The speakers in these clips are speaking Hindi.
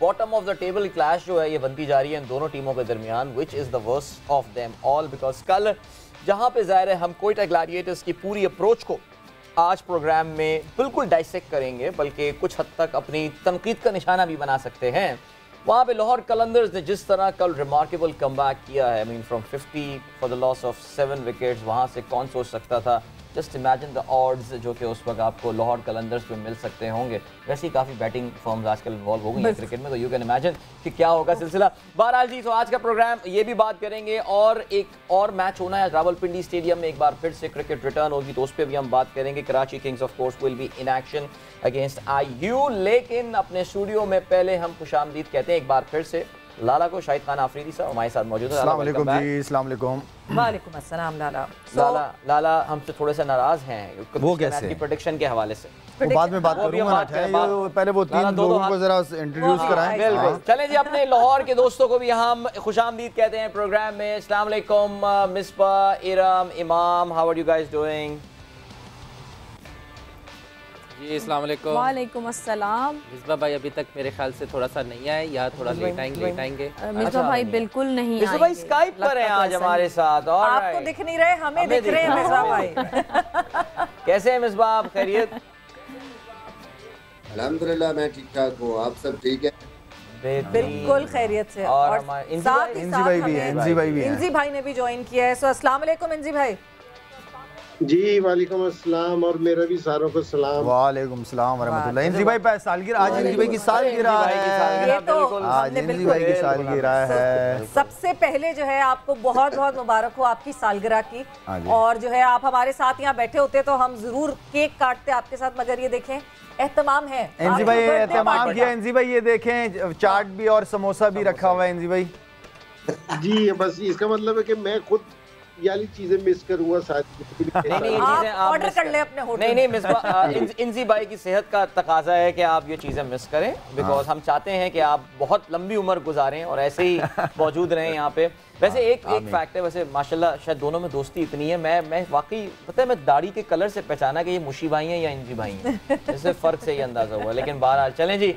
Bottom of the table clash जो है ये बनती जा रही है इन दोनों टीमों के दरमियान, which is the worst of them all, because कल जहाँ पे ज़ाहिर है हम कोयटा ग्लैडिएटर्स की पूरी अप्रोच को आज प्रोग्राम में बिल्कुल डाइसेक्ट करेंगे, बल्कि कुछ हद तक अपनी तनकीद का निशाना भी बना सकते हैं। वहाँ पे लाहौर कलंदर्स ने जिस तरह कल रिमार्केबल कमबैक किया है, I mean from 50 for the loss of 7 wickets, वहाँ से कौन सोच सकता था। जस्ट इमेजिन द ऑड्स जो कि उस वक्त आपको लाहौर कलंदर्स में मिल सकते होंगे। वैसे ही काफ़ी बैटिंग फॉर्म्स आजकल इन्वॉल्व हो गई हैं क्रिकेट में, तो यू कैन इमेजिन कि क्या होगा सिलसिला। बहरहाल जी, तो आज का प्रोग्राम ये भी बात करेंगे, और एक और मैच होना है रावलपिंडी स्टेडियम में, एक बार फिर से क्रिकेट रिटर्न होगी, तो उस पर भी हम बात करेंगे। Karachi Kings of course will be in action against IU, लेकिन अपने स्टूडियो में पहले हम खुशामदीद कहते हैं एक बार फिर से लाला को। शाहिद खान आफरीदी साहब हमारे साथ मौजूद है। अस्सलाम वालेकुम जी। अस्सलाम वालेकुम। वालेकुम अस्सलाम लाला। लाला हमसे थोड़े से नाराज हैं वो कैसे? की प्रेडिक्शन के हवाले से वो बाद में बात करूंगा, पहले वो तीन लोगों को जरा इंट्रोड्यूस कराएं। बिल्कुल, चलें जी, अपने लाहौर के दोस्तों को भी हम खुशामदीद कहते हैं प्रोग्राम में। अस्सलाम वालेकुम Misbah, Iram, Imam, how are you guys doing? जी अस्सलाम वालेकुम। वालेकुम अस्सलाम। मिसबा भाई अभी तक मेरे ख्याल से थोड़ा सा नहीं आए, या थोड़ा लेट आएंगे। मिसबा भाई बिल्कुल नहीं आएंगे। मिसबा भाई स्काइप पर हैं आज हमारे साथ। और आपको दिख नहीं रहे, हमें दिख रहे हैं मिसबा भाई। कैसे हैं मिसबा आप, खैरियत? अल्हम्दुलिल्लाह मैं ठीक ठाक हूँ, आप सब ठीक है? बिल्कुल खैरियत से। और इंजी भाई भी है। इंजी भाई ने भी ज्वाइन किया है। सो अस्सलाम वालेकुम इंजी भाई। जी वालेकुम अस्सलाम, और मेरा भी सारों को सलाम। वालेकुम सलाम वरहमतुल्लाह। इंजी भाई सालगिरह, आज इंजी भाई की सालगिरह है। ये तो आज इंजी भाई की सालगिरह है। सबसे पहले जो है आपको बहुत बहुत मुबारक हो आपकी सालगिरह की। और जो है आप हमारे साथ यहाँ बैठे होते तो हम जरूर केक काटते आपके साथ, मगर ये देखें एहतमाम है। इंजी भाई एहतमाम किया। इंजी भाई ये देखें चाट भी और समोसा भी रखा हुआ है इंजी भाई। जी बस इसका मतलब है कि मैं खुद याली चीजें मिस करूंगा साथ। नहीं आप ऑर्डर कर ले अपने होटल। नहीं मिसबा, इंजी भाई की सेहत का तकाजा है कि आप ये चीज़ें मिस करें, बिकॉज हम चाहते हैं कि आप बहुत लंबी उम्र गुजारें और ऐसे ही मौजूद रहें यहाँ पे। वैसे एक फैक्ट है, वैसे माशाल्लाह शायद दोनों में दोस्ती इतनी है, मैं वाकई पता है मैं दाढ़ी के कलर से पहचाना कि ये मुशी भाई हैं या इंजी भाई हैं, इससे फर्क से ही अंदाजा हुआ। लेकिन बहरहाल चलें जी,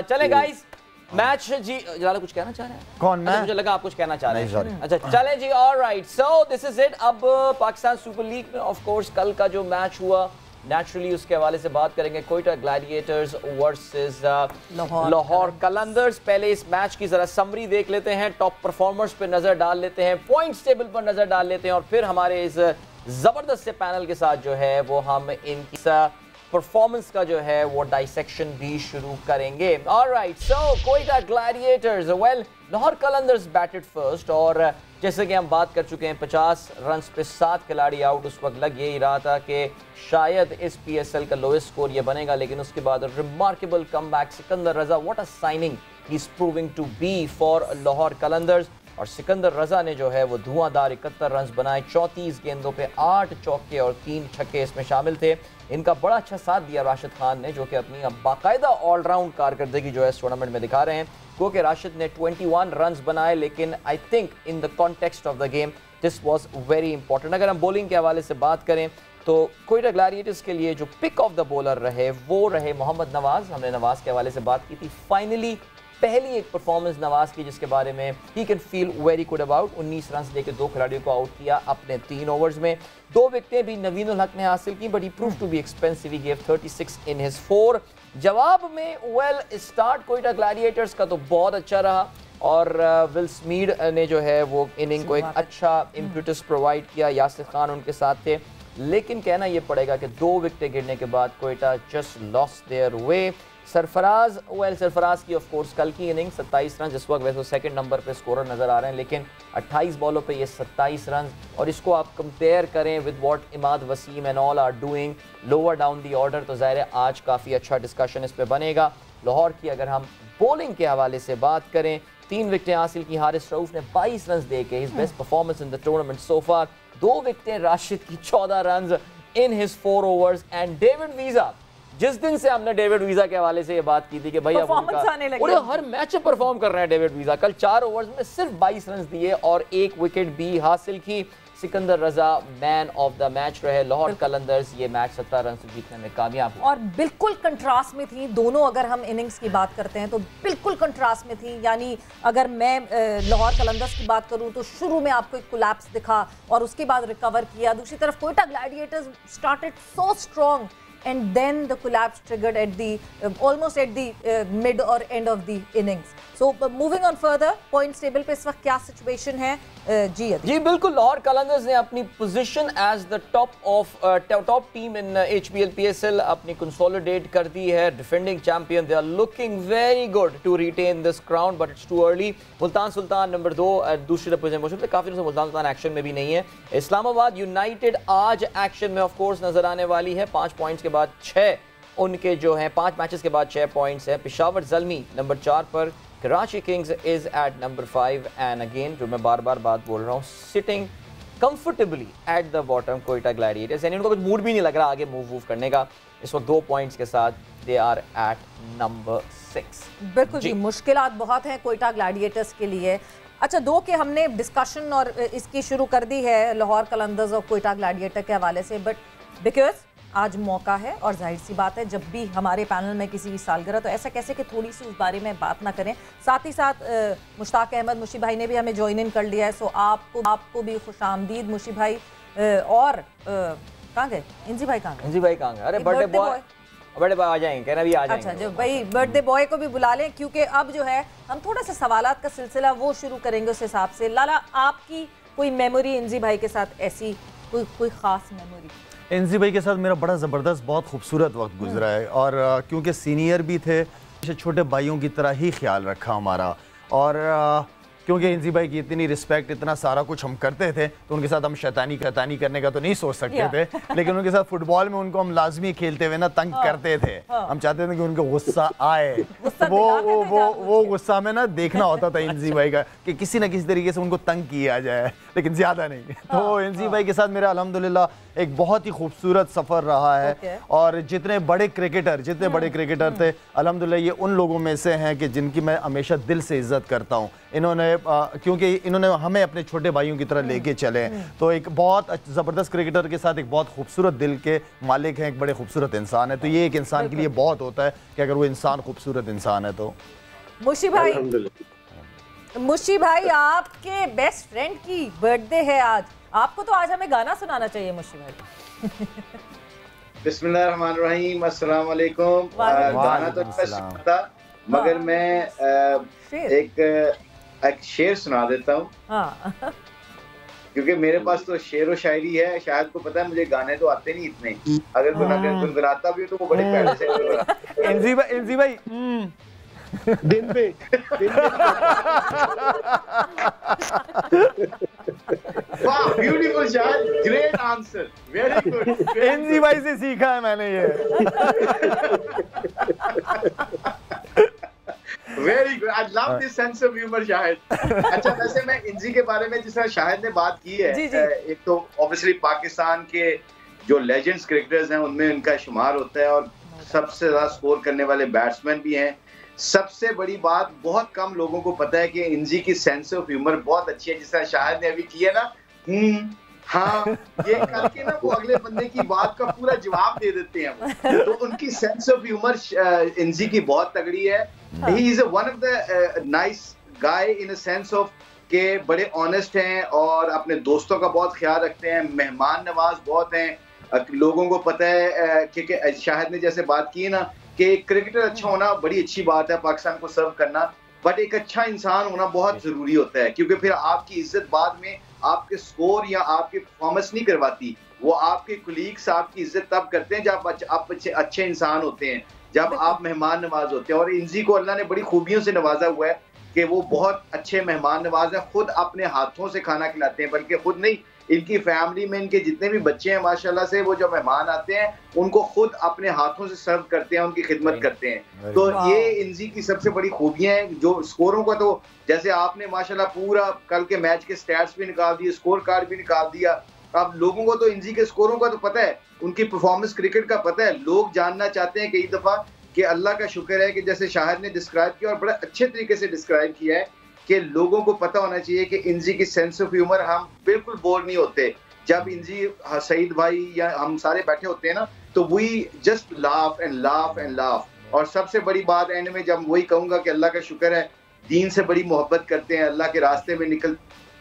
चलें गाइस मैच जी। लाला कुछ कहना चाह रहे हैं? कौन मैं? मुझे लगा आप कुछ कहना चाह रहे हैं। अच्छा चलें जी, alright, so this is it. अब पाकिस्तान सुपर लीग में ऑफ कोर्स कल का जो मैच हुआ, नेचुरली उसके हवाले से बात करेंगे। Quetta Gladiators versus Lahore Qalandars. पहले इस मैच की जरा समरी देख लेते हैं, टॉप परफॉर्मर्स पे नजर डाल लेते हैं, पॉइंट्स टेबल पर नजर डाल लेते हैं, और फिर हमारे इस जबरदस्त से पैनल के साथ जो है वो हम इनकी परफॉर्मेंस का जो है वो डाइसेक्शन भी शुरू करेंगे। Alright, so Quetta gladiators, well Lahore Qalandars batted first, और जैसे कि हम बात कर चुके हैं 50 रन्स पे 7 खिलाड़ी आउट। उस वक्त लग यही रहा था कि शायद इस PSL का लोएस्ट स्कोर ये बनेगा, लेकिन उसके बाद remarkable comeback Sikandar Raza, what a signing he is proving to be for Lahore Qalandars. और सिकंदर रजा ने जो है वो धुआंधार 71 रन्स बनाए, 34 गेंदों पे 8 चौके और 3 छक्के इसमें शामिल थे। इनका बड़ा अच्छा साथ दिया राशिद खान ने, जो कि अपनी बाकायदा ऑलराउंड कारकर्दगी जो है इस टूर्नामेंट में दिखा रहे हैं। क्योंकि राशिद ने 21 रन्स बनाए, लेकिन I think in the context of the game this was very important. अगर हम बॉलिंग के हवाले से बात करें तो कोयटा ग्लैडिएटर्स के लिए जो पिक ऑफ द बॉलर रहे वो रहे मोहम्मद नवाज। हमने नवाज के हवाले से बात की थी। फाइनली पहली एक परफॉर्मेंस नवाज की जिसके बारे में he can feel very good about. 19 run लेकर 2 खिलाड़ियों को आउट किया अपने 3 ओवर्स में। 2 विकेटें भी नवीन उल हक ने हासिल की, but he prove to be expensive. He gave 36 in his 4। जवाब में वेल स्टार्ट कोयटा ग्लैडिएटर्स का तो बहुत अच्छा रहा, और विल स्मीड ने जो है वो इनिंग को एक अच्छा इम्पीटस प्रोवाइड किया। यासिर खान उनके साथ थे, लेकिन कहना यह पड़ेगा कि 2 विकेटें गिरने के बाद Quetta just lost their way. Sarfaraz की ऑफ कोर्स कल की इनिंग 27 रन, जिस वक्त वैसे सेकंड नंबर पे स्कोरर नजर आ रहे हैं, लेकिन 28 बॉलों पे ये 27 रन, और इसको आप कंपेयर करें with what Imad Wasim and all are doing lower down the order, तो ज़ाहिर है आज काफ़ी अच्छा डिस्कशन इस पे बनेगा। लाहौर की अगर हम बॉलिंग के हवाले से बात करें, 3 विकेटें हासिल की हारिस रऊफ ने 22 रन दे के, his best performance in the tournament so far. 2 विकेटें राशिद की 14 run in his 4 overs. And David Wiese, जिस दिन से हमने डेविड वीजा के हवाले से ये बात की थी कि भाई अब हर मैच में परफॉर्म कर रहे हैं डेविड वीजा, कल 4 ओवर्स में सिर्फ 22 रन दिए और 1 विकेट भी हासिल की। सिकंदर रजा मैन ऑफ द मैच रहे। लाहौर कलंदर्स ये मैच 17 रन से जीतने में कामयाब हुए और बिल्कुल कंट्रास्ट में थी दोनों। अगर हम इनिंग्स की बात करते हैं तो बिल्कुल कंट्रास्ट में थी। यानी अगर मैं लाहौर कलंदर्स की बात करूं तो शुरू में आपको एक कोलैप्स दिखा और उसके बाद रिकवर किया। दूसरी तरफ Quetta Gladiators started so strong and then the collapse triggered at the almost at the mid or end of the innings. So moving on further, points table पे इस वक्त क्या सिचुएशन है? जी बिल्कुल, लाहौर कलंदर्स ने अपनी position as the top team in HBL PSL अपनी कंसोलिडेट कर दी है। Defending champion, they are looking very good to retain this crown but it's too early. Multan Sultan number 2 दूसरी पोजीशन पे, काफी दिनों से मुल्तान सुल्तान एक्शन में भी नहीं है। इस्लामाबाद यूनाइटेड आज एक्शन में ऑफ कोर्स नजर आने वाली है। 5 पॉइंट्स के बाद 6 उनके जो हैं 5 मैचेस के बाद 6 पॉइंट्स हैं। पेशावर ज़ल्मी नंबर 4 पर, Karachi Kings is at number 5 and again जो मैं बार बार बात बोल रहा हूँ, sitting comfortably at the bottom Quetta Gladiators. यानी उनको कुछ मूड भी नहीं लग रहा आगे मूव करने का। इस वक्त 2 पॉइंट्स के साथ दे आर एट नंबर 6। बिल्कुल जी, मुश्किलात बहुत हैं कोयटा ग्लैडिएटर्स के लिए। अच्छा, 2 के हमने डिस्कशन और इसकी शुरू कर दी है लाहौर कलंदर्स और कोयटा ग्लैडिएटर के हवाले से, बट बिकॉज आज मौका है और जाहिर सी बात है जब भी हमारे पैनल में किसी की सालगिरह तो ऐसा कैसे कि थोड़ी सी उस बारे में बात ना करें। साथ ही साथ मुश्ताक अहमद मुशी भाई ने भी हमें ज्वाइन इन कर लिया है। सो आपको भी खुशामदीद मुशी भाई। और कहाँ गए इंजी भाई? कहाँ गए इंजी भाई? कहाँ गए? अरे बर्थडे बॉय आ जाएंगे, कहना भी आ जाएंगे। अच्छा, जो भाई बर्थडे बॉय को भी बुला लें क्योंकि अब जो है हम थोड़ा सा सवालात का सिलसिला वो शुरू करेंगे उस हिसाब से। लाला, आपकी कोई मेमोरी इंजी भाई के साथ ऐसी कोई खास मेमोरी? एनजी भाई के साथ मेरा बड़ा ज़बरदस्त बहुत खूबसूरत वक्त गुजरा है और क्योंकि सीनियर भी थे, छोटे भाइयों की तरह ही ख्याल रखा हमारा। और क्योंकि एनजी भाई की इतनी रिस्पेक्ट, इतना सारा कुछ हम करते थे तो उनके साथ हम शैतानी करने का तो नहीं सोच सकते थे, लेकिन उनके साथ फुटबॉल में उनको हम लाजमी खेलते हुए ना तंग करते थे। हम चाहते थे कि उनको गुस्सा आए, वो गुस्सा में ना देखना होता था एनजी भाई का कि किसी ना किसी तरीके से उनको तंग किया जाए, लेकिन ज्यादा नहीं। तो एनजी भाई के साथ मेरा अल्हम्दुलिल्लाह एक बहुत ही खूबसूरत सफ़र रहा है। और जितने बड़े क्रिकेटर थे अल्हम्दुलिल्लाह ये उन लोगों में से हैं कि जिनकी मैं हमेशा दिल से इज्जत करता हूँ। इन्होंने क्योंकि इन्होंने हमें अपने छोटे भाइयों की तरह लेके चले, तो एक बहुत ज़बरदस्त क्रिकेटर के साथ एक बहुत खूबसूरत दिल के मालिक हैं, एक बड़े खूबसूरत इंसान है। तो ये एक इंसान के लिए बहुत होता है कि अगर वो इंसान खूबसूरत इंसान है। तो मुशी भाई आपके बेस्ट फ्रेंड की बर्थडे है आज, आपको तो आज हमें गाना सुनाना चाहिए मुशी भाई। बिस्मिल्लाहिर्रहमानिर्रहीम, अस्सलाम वालेकुम। गाना तो मैं सुनता, मगर मैं एक शेर सुना देता हूँ। क्योंकि मेरे पास तो शेर व शायरी है, शायद को पता है मुझे गाने तो आते नहीं इतने, अगर गुनगुनाता भी हो तो वो बड़े प्यारे से। एनजी भाई दिन पे वाह, ब्यूटीफुल शायद, great answer, very good. NG भाई से सीखा है मैंने ये। Very good, I love this sense of humour Shahid. अच्छा, वैसे मैं इंजी के बारे में जिस तरह शाहिद ने बात की है, एक तो ऑब्वियसली पाकिस्तान के जो लेजेंड्स क्रिकेटर्स हैं उनमें उनका शुमार होता है और सबसे ज्यादा स्कोर करने वाले बैट्समैन भी हैं। सबसे बड़ी बात बहुत कम लोगों को पता है कि इंजी की सेंस ऑफ ह्यूमर बहुत अच्छी है। जिस तरह शाहिद ने अभी किया ना, हाँ, ये करके ना वो अगले बंदे की बात का पूरा जवाब दे देते हैं। तो उनकी सेंस ऑफ ह्यूमर इंजी की बहुत तगड़ी है। He is one of the nice guy in a sense of के बड़े ऑनेस्ट हैं और अपने दोस्तों का बहुत ख्याल रखते हैं, मेहमान नवाज बहुत हैं। लोगों को पता है कि शाहिद ने जैसे बात की ना कि क्रिकेटर अच्छा होना बड़ी अच्छी बात है, पाकिस्तान को सर्व करना, बट एक अच्छा इंसान होना बहुत जरूरी होता है, क्योंकि फिर आपकी इज्जत बाद में आपके स्कोर या आपके परफॉर्मेंस नहीं करवाती। वो आपके कुलीग्स आपकी इज्जत तब करते हैं जब आप अच्छे इंसान होते हैं, जब आप मेहमान नवाज होते हैं। और इंजी को अल्लाह ने बड़ी खूबियों से नवाजा हुआ है कि वो बहुत अच्छे मेहमान नवाज हैं, खुद अपने हाथों से खाना खिलाते हैं, बल्कि खुद नहीं, इनकी फैमिली में इनके जितने भी बच्चे हैं माशाल्लाह से, वो जो मेहमान आते हैं उनको खुद अपने हाथों से सर्व करते हैं, उनकी खिदमत करते हैं। तो ये इंजी की सबसे बड़ी खूबियां हैं। जो स्कोरों का तो जैसे आपने माशाल्लाह पूरा कल के मैच के स्टैट्स भी निकाल दिए, स्कोर कार्ड भी निकाल दिया। अब लोगों को तो इंजी के स्कोरों का तो पता है, उनकी परफॉर्मेंस क्रिकेट का पता है। लोग जानना चाहते हैं कई दफा कि अल्लाह का शुक्र है कि जैसे शाहिद ने डिस्क्राइब किया और बड़ा अच्छे तरीके से डिस्क्राइब किया है कि लोगों को पता होना चाहिए कि इंजी की सेंस ऑफ ह्यूमर, हम बिल्कुल बोर नहीं होते। जब इंजी सईद भाई या हम सारे बैठे होते हैं ना, तो we just laugh and laugh and laugh. और सबसे बड़ी बात एंड में जब वही कहूंगा कि अल्लाह का शुक्र है, दीन से बड़ी मोहब्बत करते हैं, अल्लाह के रास्ते में निकल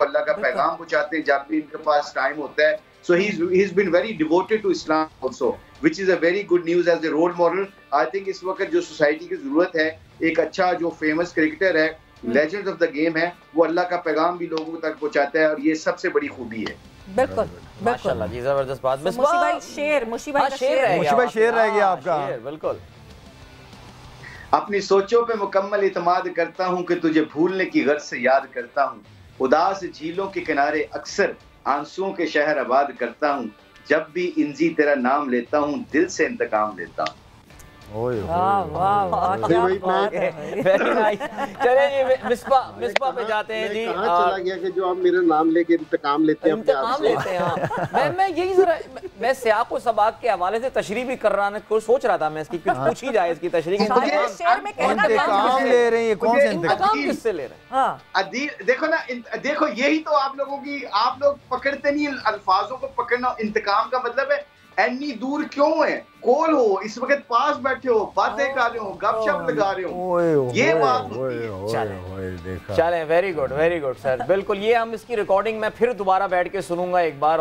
अल्लाह का पैगाम पहुंचाते हैं जब भी इनके पास टाइम होता है। So he is been very devoted to Islam also, which is a very good news as a role model. I think इस वक्त जो सोसाइटी की जरूरत है, एक अच्छा जो फेमस क्रिकेटर है, लेजेंड ऑफ द गेम है, वो अल्लाह का पैगाम भी लोगों तक पहुंचाता है, और ये सबसे बड़ी खूबी है। बिल्कुल माशाल्लाह जी, जबरदस्त बात। मुशी भाई शेर रह गया आपका। बिल्कुल। अपनी सोचों पे मुकम्मल इत्माद करता हूँ कि तुझे भूलने की गर्ज से याद करता हूँ, उदास झीलों के किनारे अक्सर आंसुओं के शहर आबाद करता हूँ, जब भी इंजी तेरा नाम लेता हूँ दिल से इंतकाम लेता हूँ। चले जी मिसबा पे जाते हैं जी। चला गया कि जो आप मेरा नाम लेके इंतकाम लेते हैं, इंतकाम लेते हैं। मैं यही जरा मैं सियाक व सबाक के हवाले से तशरीह भी कर रहा को सोच रहा था, मैं इसकी कुछ पूछी जाए इसकी तशरीह। इंतकाम ले रहे हैं, कौन से इंतकाम किससे ले रहे हैं? देखो ना, देखो यही तो आप लोगों की, आप लोग पकड़ते नहीं अल्फाजों को। पकड़ना इंतकाम का मतलब है इतनी दूर क्यों है, कॉल हो, इस वक्त पास बैठे हो, बातें कर रहे हो, गपशप लगा रहे हो, ये बात होती है। चलें, वेरी गुड सर। बिल्कुल, ये हम इसकी रिकॉर्डिंग में फिर दोबारा बैठ के सुनूंगा एक बार।